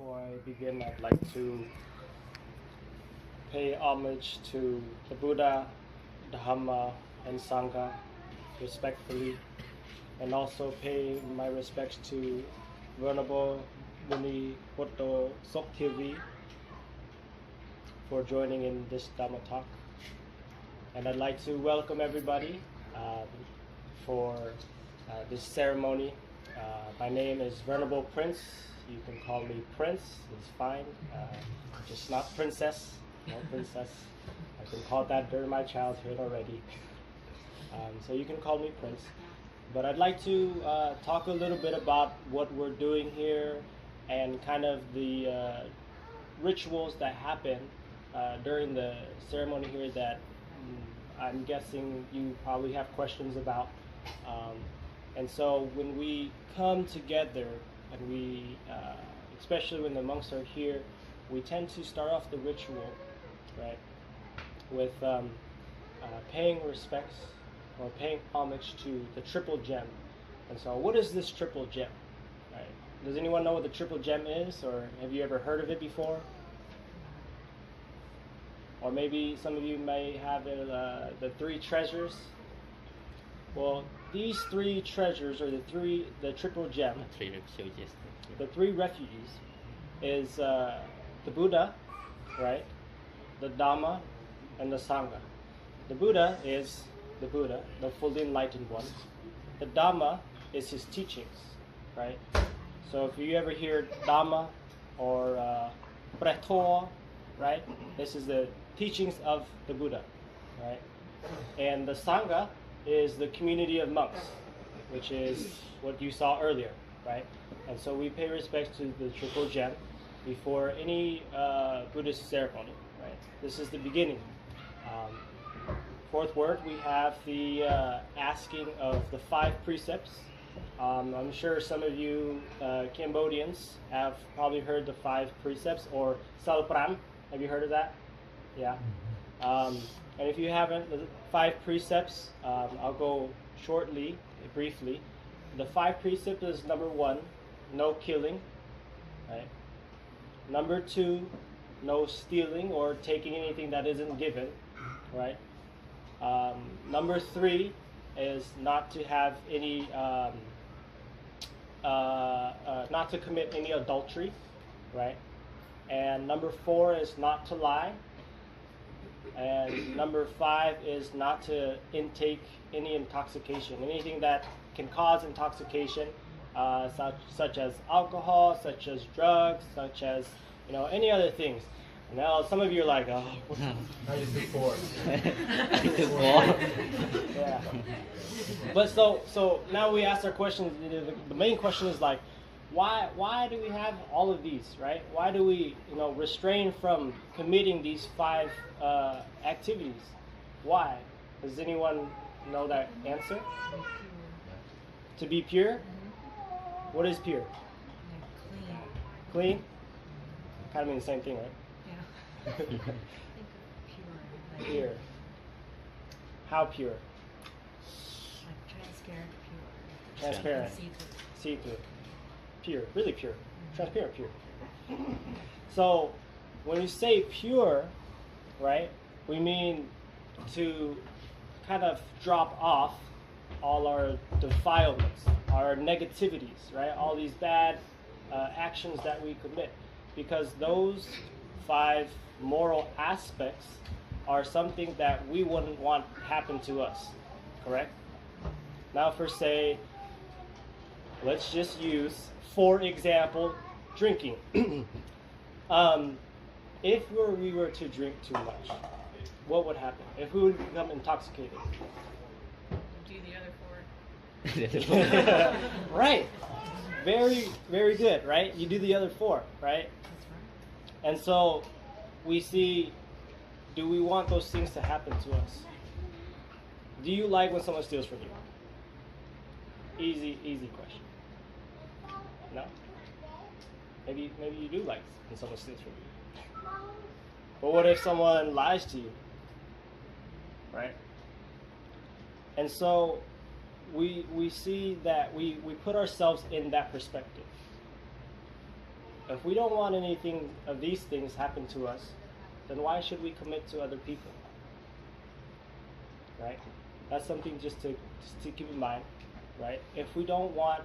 Before I begin, I'd like to pay homage to the Buddha, Dhamma, and Sangha respectfully, and also pay my respects to Venerable Muni Bhikkhu Theavy for joining in this Dhamma talk. And I'd like to welcome everybody for this ceremony. My name is Venerable Prenz. You can call me Prenz, it's fine. Just not princess, no princess. I've been called that during my childhood already. So you can call me Prenz. But I'd like to talk a little bit about what we're doing here and kind of the rituals that happen during the ceremony here that I'm guessing you probably have questions about. And so when we come together and we, especially when the monks are here, we tend to start off the ritual, right, with paying respects or paying homage to the triple gem. And so what is this triple gem? Right? Does anyone know what the triple gem is, or have you ever heard of it before? Or maybe some of you may have the three treasures. Well, these three treasures, or the triple gem, the three refuges, is the Buddha, right? The Dhamma, and the Sangha. The Buddha is the Buddha, the fully enlightened one. The Dhamma is his teachings, right? So if you ever hear Dhamma or Prenz, right? This is the teachings of the Buddha, right? And the Sangha is the community of monks, which is what you saw earlier, right? And so we pay respects to the triple gem before any Buddhist ceremony, right? This is the beginning. Fourth word, we have the asking of the 5 precepts. I'm sure some of you Cambodians have probably heard the 5 precepts, or Salpram. Have you heard of that? Yeah. And if you haven't, the 5 precepts, I'll go shortly, briefly. The 5 precepts is number 1, no killing, right? Number 2, no stealing or taking anything that isn't given, right? Number 3 is not to have any, not to commit any adultery, right? And number 4 is not to lie. And number 5 is not to intake any intoxication, anything that can cause intoxication, such as alcohol, such as drugs, such as any other things. Now some of you are like, oh, I just do 4. Yeah. But so now we ask our questions. The main question is like, why do we have all of these, right? Why do we restrain from committing these 5 activities? Why? Does anyone know that answer? To be pure? What is pure? Clean? Kind of mean the same thing, right? Yeah. Pure. How pure? Like transparent, pure. Transparent. See-through. Pure, really pure. Transparent, pure. So when we say pure, right, we mean to kind of drop off all our defilements, our negativities, right, all these bad actions that we commit, because those 5 moral aspects are something that we wouldn't want happen to us, correct? Now for say, let's just use, for example, drinking. If we were to drink too much, what would happen? If we would become intoxicated? Do the other 4. Right. Very, very good, right? You do the other 4, right? And so we see, do we want those things to happen to us? Do you like when someone steals from you? Easy question. No? Maybe you do like when someone steals from you. But what if someone lies to you? Right? And so we see that we put ourselves in that perspective. if we don't want anything of these things happen to us, then why should we commit to other people? Right? That's something just to keep in mind, right? If we don't want,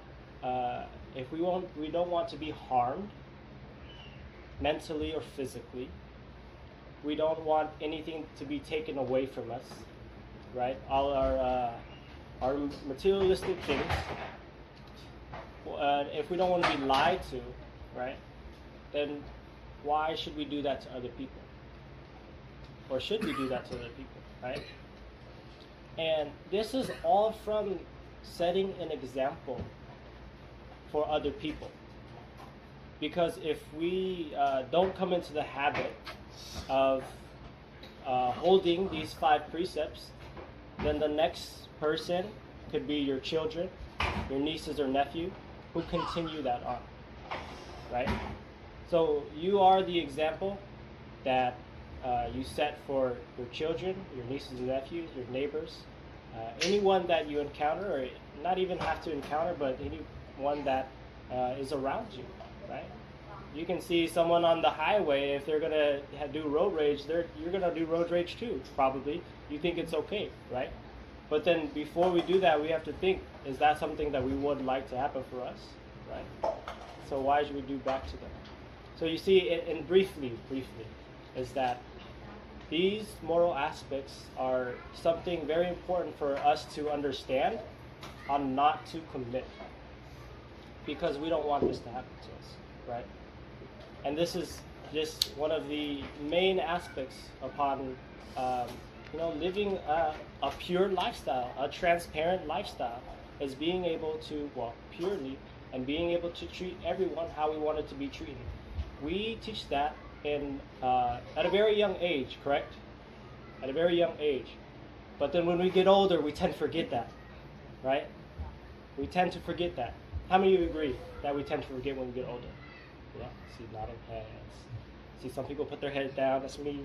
we don't want to be harmed mentally or physically. We don't want anything to be taken away from us, right? All our materialistic things. If we don't want to be lied to, right? Then why should we do that to other people? Or should we do that to other people, right? And this is all from setting an example for other people. Because if we don't come into the habit of holding these 5 precepts, then the next person could be your children, your nieces or nephew, who continue that on, right? So you are the example that you set for your children, your nieces and nephews, your neighbors, anyone that you encounter, or not even have to encounter, but anyone that is around you, right? You can see someone on the highway, if they're gonna do road rage, you're gonna do road rage too, probably. You think it's okay, right? But then before we do that, we have to think, is that something that we would like to happen for us, right? So why should we do back to them? So you see, and briefly, is that these moral aspects are something very important for us to understand on not to commit, because we don't want this to happen to us, right? And this is just one of the main aspects upon living a pure lifestyle, a transparent lifestyle, is being able to walk purely and being able to treat everyone how we want it to be treated. We teach that at a very young age, correct? At a very young age. But then when we get older, we tend to forget that, right? We tend to forget that. How many of you agree that we tend to forget when we get older? Yeah, see nodding heads. See some people put their head down. That's me.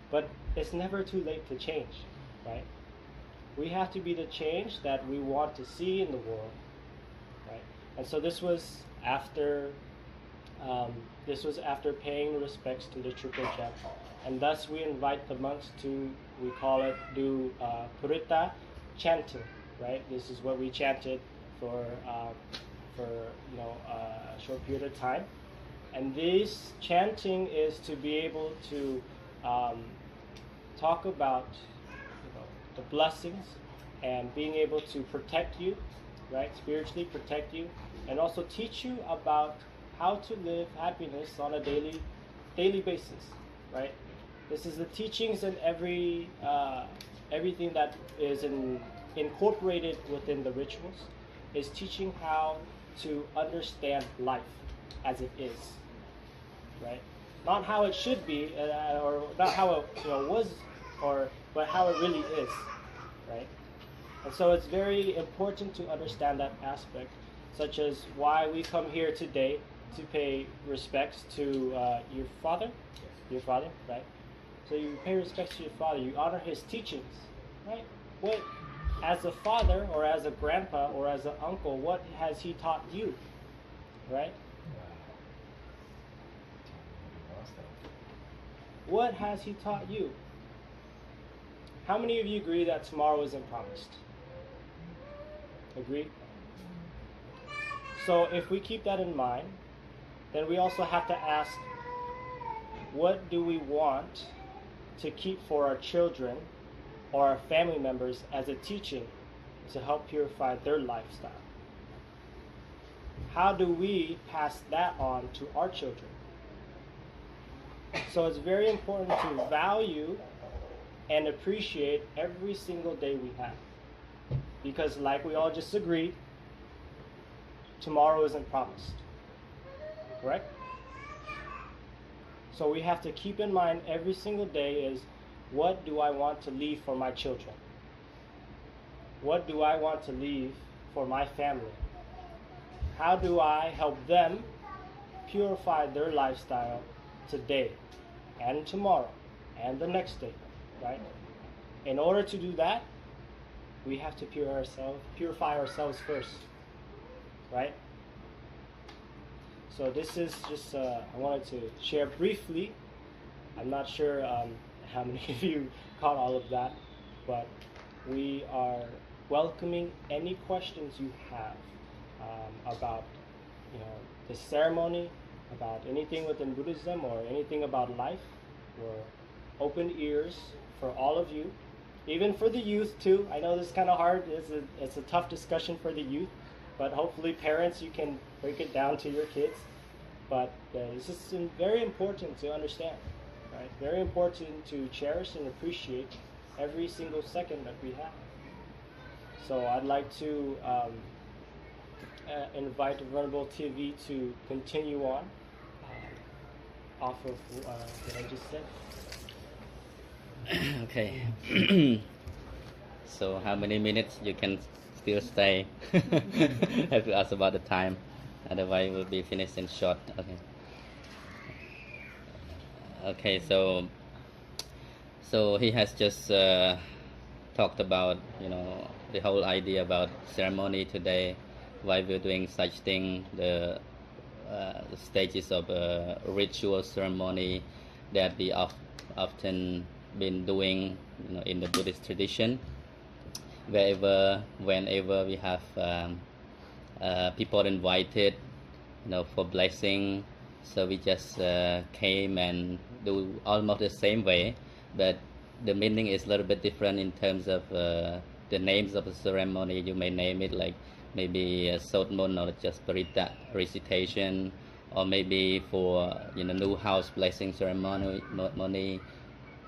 But it's never too late to change, right? We have to be the change that we want to see in the world, right? And so this was after paying respects to the triple gem, and thus we invite the monks to, we call it, do purita chanting, right? This is what we chanted for a short period of time, and this chanting is to be able to talk about the blessings and being able to protect you, right? Spiritually protect you, and also teach you about how to live happiness on a daily basis, right? This is the teachings and everything that is incorporated within the rituals, is teaching how to understand life as it is, right? Not how it should be, or not how it was, but how it really is, right? And so it's very important to understand that aspect, such as why we come here today to pay respects to your father, right? So you pay respects to your father, you honor his teachings, right? What, as a father or as a grandpa or as an uncle, what has he taught you, right? What has he taught you? How many of you agree that tomorrow isn't promised? Agree? So if we keep that in mind, then we also have to ask, what do we want to keep for our children or our family members as a teaching to help purify their lifestyle? How do we pass that on to our children? So it's very important to value and appreciate every single day we have. Because like we all just agreed, tomorrow isn't promised. Correct? So we have to keep in mind every single day is, what do I want to leave for my children? What do I want to leave for my family? How do I help them purify their lifestyle today and tomorrow and the next day, right? In order to do that, we have to purify ourselves first, right? So this is just, I wanted to share briefly. I'm not sure how many of you caught all of that, but we are welcoming any questions you have about, the ceremony, about anything within Buddhism or anything about life. We're open ears for all of you, even for the youth too. I know this is kind of hard. It's a tough discussion for the youth, but hopefully parents, you can break it down to your kids. But this is very important to understand, right? Very important to cherish and appreciate every single second that we have. So I'd like to invite the Venerable Theavy to continue on off of what I just said. Okay. So how many minutes you can still stay? Have to ask about the time, otherwise we'll be finished in short. Okay. Okay. So he has just talked about the whole idea about ceremony today, why we're doing such thing, the stages of ritual ceremony that we often been doing in the Buddhist tradition. Whenever we have people invited for blessing, so we just came and do almost the same way, but the meaning is a little bit different in terms of the names of the ceremony. You may name it like maybe a sotmon or just parita recitation, or maybe for new house blessing ceremony.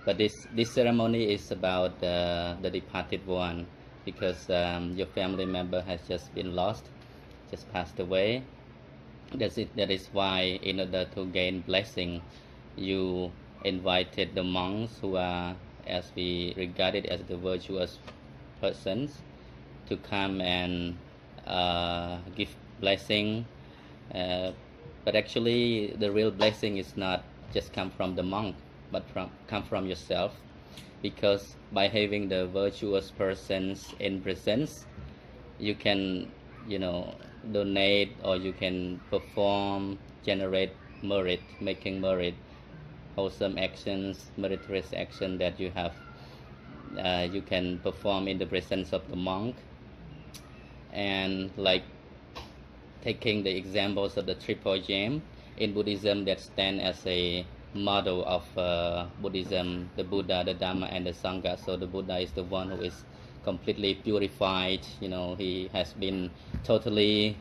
But this ceremony is about the departed one, because your family member has just been lost, just passed away. That is why, in order to gain blessing, you invited the monks who are, as we regarded as the virtuous persons, to come and give blessing. But actually, the real blessing is not just come from the monk, but come from yourself, because by having the virtuous persons in presence, you can donate, or you can perform, generate merit, making merit, wholesome actions, meritorious action that you have, you can perform in the presence of the monk. And like taking the examples of the triple gem in Buddhism that stand as a model of Buddhism, the Buddha, the Dhamma, and the Sangha. So the Buddha is the one who is completely purified. He has been totally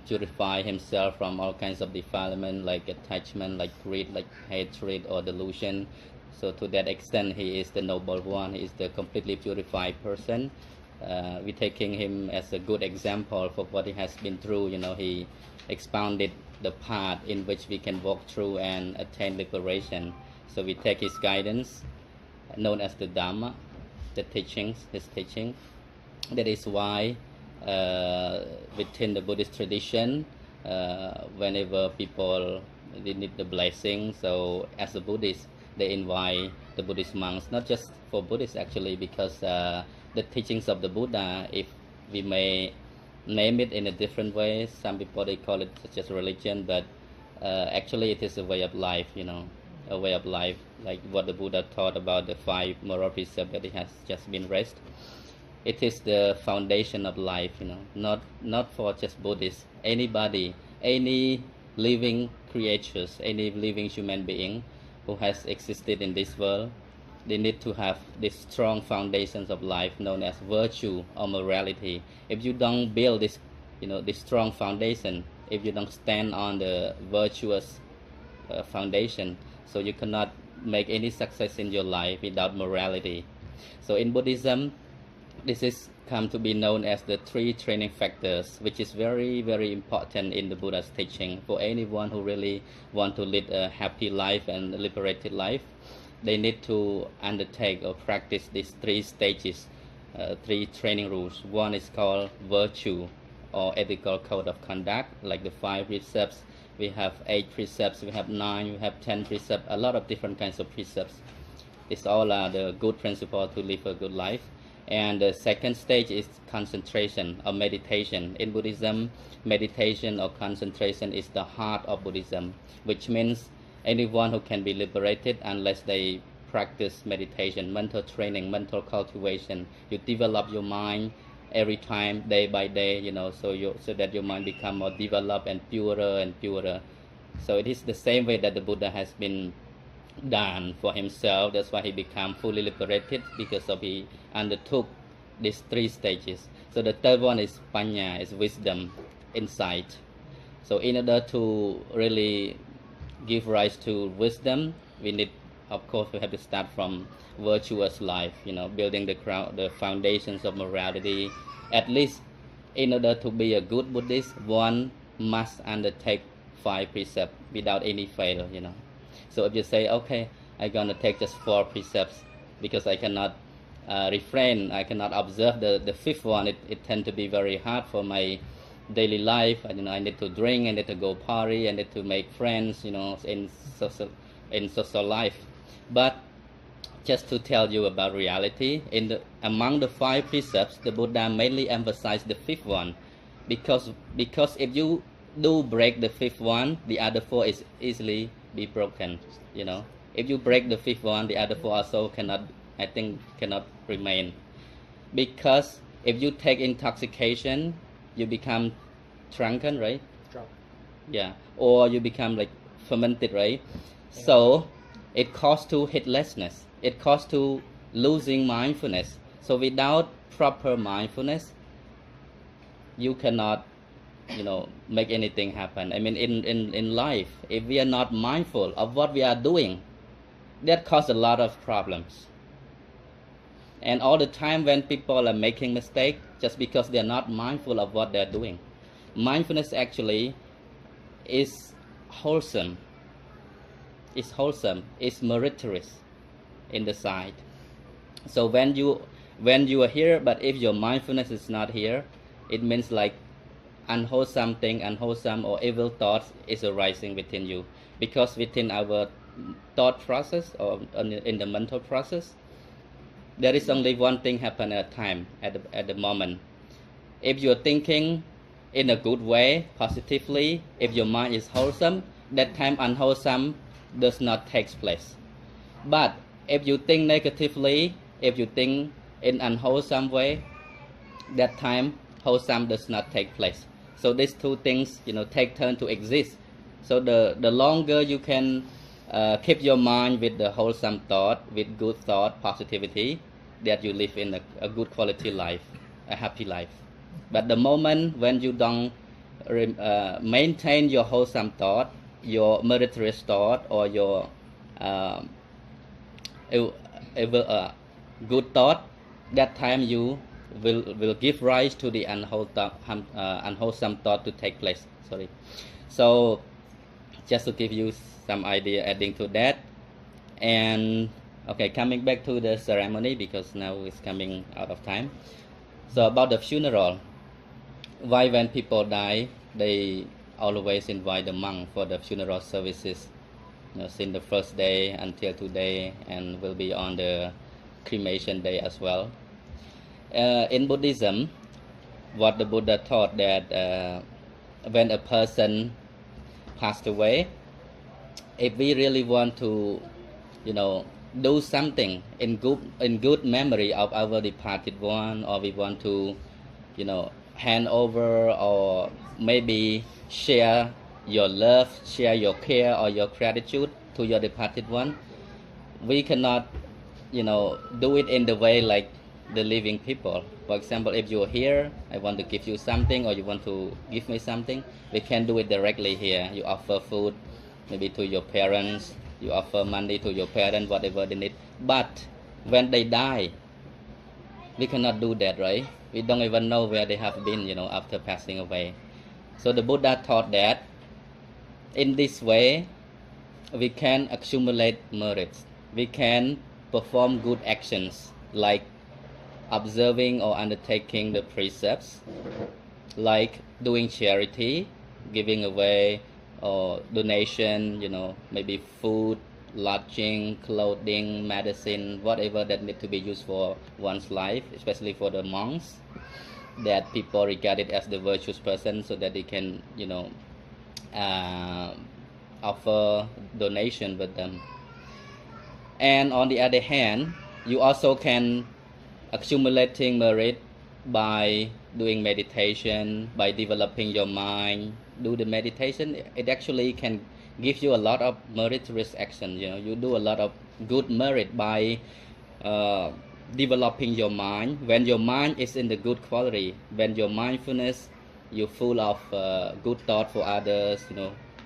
purified himself from all kinds of defilement, like attachment, like greed, like hatred or delusion. So to that extent, he is the noble one. He is the completely purified person. We're taking him as a good example for what he has been through. He expounded the path in which we can walk through and attain liberation. So we take his guidance, known as the Dhamma, his teaching. That is why within the Buddhist tradition, whenever people need the blessing, so as a Buddhist, they invite the Buddhist monks, not just for Buddhists actually, because the teachings of the Buddha, if we may name it in a different way, some people they call it just religion, but actually it is a way of life, a way of life, like what the Buddha taught about the 5 moral precepts that he has just been raised. It is the foundation of life, not for just Buddhists. Anybody, any living creatures, any living human being who has existed in this world, they need to have these strong foundations of life known as virtue or morality. If you don't build this, this strong foundation, if you don't stand on the virtuous foundation, so you cannot make any success in your life without morality. So in Buddhism, this is come to be known as the 3 training factors, which is very, very important in the Buddha's teaching for anyone who really want to lead a happy life and a liberated life. They need to undertake or practice these 3 stages, 3 training rules. One is called virtue or ethical code of conduct, like the 5 precepts. We have 8 precepts, we have 9, we have 10 precepts, a lot of different kinds of precepts. These all are the good principles to live a good life. And the second stage is concentration or meditation. In Buddhism, meditation or concentration is the heart of Buddhism, which means anyone who can be liberated unless they practice meditation, mental training, mental cultivation. You develop your mind every time, day by day, so that your mind become more developed and purer. So it is the same way that the Buddha has been done for himself. That's why he became fully liberated, because of he undertook these three stages. So the third one is panya, is wisdom, insight. So in order to really give rise to wisdom, we need, of course, we have to start from virtuous life, building the foundations of morality. At least in order to be a good Buddhist, one must undertake 5 precepts without any fail, So if you say, okay, I'm gonna take just 4 precepts because I cannot refrain, I cannot observe the fifth one, it tends to be very hard for my daily life. I need to drink, I need to go party, I need to make friends, in social life. But just to tell you about reality, among the 5 precepts, the Buddha mainly emphasized the fifth one, because if you do break the fifth one, the other 4 is easily be broken. If you break the fifth one, the other 4 also cannot remain. Because if you take intoxication, you become drunken, right? Drunk. Yeah, or you become like fermented, right? Yeah. So it causes to heedlessness. It causes to losing mindfulness. So without proper mindfulness, you cannot, make anything happen. I mean, in life, if we are not mindful of what we are doing, that causes a lot of problems. And all the time when people are making mistakes, just because they are not mindful of what they are doing. Mindfulness actually is wholesome. It's wholesome. It's meritorious in the sight. So when you are here, but if your mindfulness is not here, it means like unwholesome or evil thoughts is arising within you. Because within our thought process or in the mental process, there is only one thing happen at a time, at the moment. If you're thinking in a good way, positively, if your mind is wholesome, that time unwholesome does not take place. But if you think negatively, if you think in unwholesome way, that time wholesome does not take place. So these 2 things, take turn to exist. So the longer you can keep your mind with the wholesome thought, with good thought, positivity, that you live in a good quality life, a happy life. But the moment when you don't maintain your wholesome thought, your meritorious thought, or your good thought, that time you will give rise to the unwholesome thought to take place. So just to give you some idea adding to that. And okay, coming back to the ceremony, because now it's coming out of time. So about the funeral, why when people die, they always invite the monk for the funeral services, since the first day until today, and will be on the cremation day as well. In Buddhism, what the Buddha taught, that when a person passed away, if we really want to, do something in good memory of our departed one, or we want to, hand over, or maybe share your love, share your care or your gratitude to your departed one, we cannot, do it in the way like the living people. For example, if you're here, I want to give you something, or you want to give me something, we can do it directly here. You offer food maybe to your parents, you offer money to your parents, whatever they need. But when they die, we cannot do that, right? We don't even know where they have been, after passing away. So the Buddha taught that in this way, we can accumulate merits. We can perform good actions, like observing or undertaking the precepts, like doing charity, giving away or donation, maybe food, lodging, clothing, medicine, whatever that need to be used for one's life, especially for the monks, that people regard it as the virtuous person, so that they can, offer donation with them. And on the other hand, you also can accumulating merit by doing meditation, by developing your mind. Do the meditation, it actually can give you a lot of meritorious action. You do a lot of good merit by developing your mind. When your mind is in the good quality, when your mindfulness, you're full of good thought for others,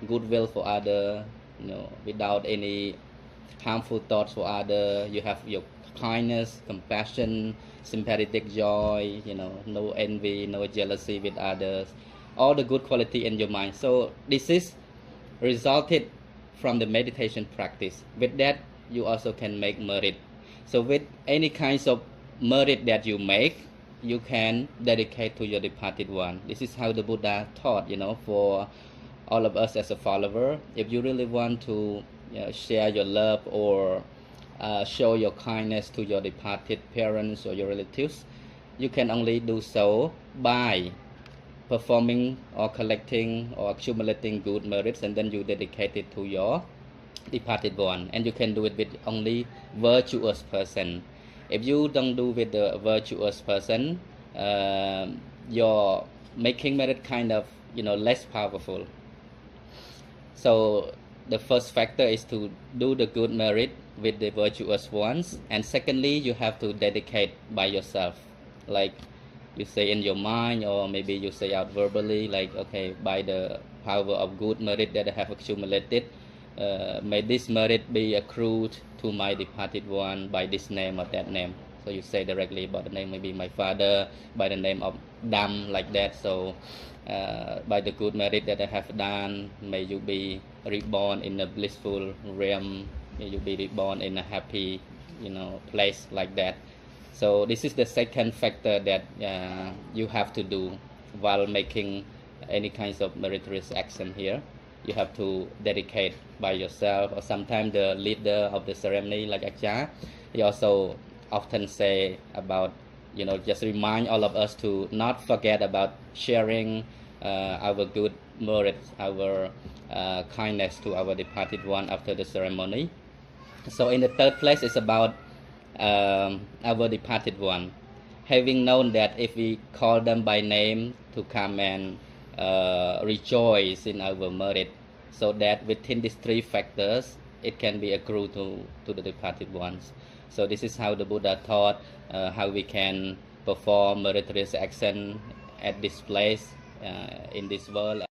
goodwill for others, without any harmful thoughts for others. You have your kindness, compassion, sympathetic joy, no envy, no jealousy with others, all the good quality in your mind. So this is resulted from the meditation practice. With that, you also can make merit. So with any kinds of merit that you make, you can dedicate to your departed one. This is how the Buddha taught, for all of us as a follower. If you really want to share your love or show your kindness to your departed parents or your relatives, you can only do so by performing or collecting or accumulating good merits, and then you dedicate it to your departed one. And you can do it with only virtuous person. If you don't do with the virtuous person, your making merit kind of less powerful. So the first factor is to do the good merit with the virtuous ones, and secondly, you have to dedicate by yourself, like you say in your mind, or maybe you say out verbally, like, okay, by the power of good merit that I have accumulated, may this merit be accrued to my departed one by this name or that name. So you say directly about the name, maybe my father, by the name of Dhamma, like that. So by the good merit that I have done, may you be reborn in a blissful realm, may you be reborn in a happy place, like that. So this is the second factor that you have to do while making any kinds of meritorious action here. You have to dedicate by yourself, or sometimes the leader of the ceremony, like Acharya, he also often say about, just remind all of us to not forget about sharing our good merit, our kindness to our departed one after the ceremony. So in the third place, it's about our departed one. Having known that if we call them by name to come and rejoice in our merit, so that within these three factors, it can be accrued to the departed ones. So this is how the Buddha taught how we can perform meritorious action at this place in this world.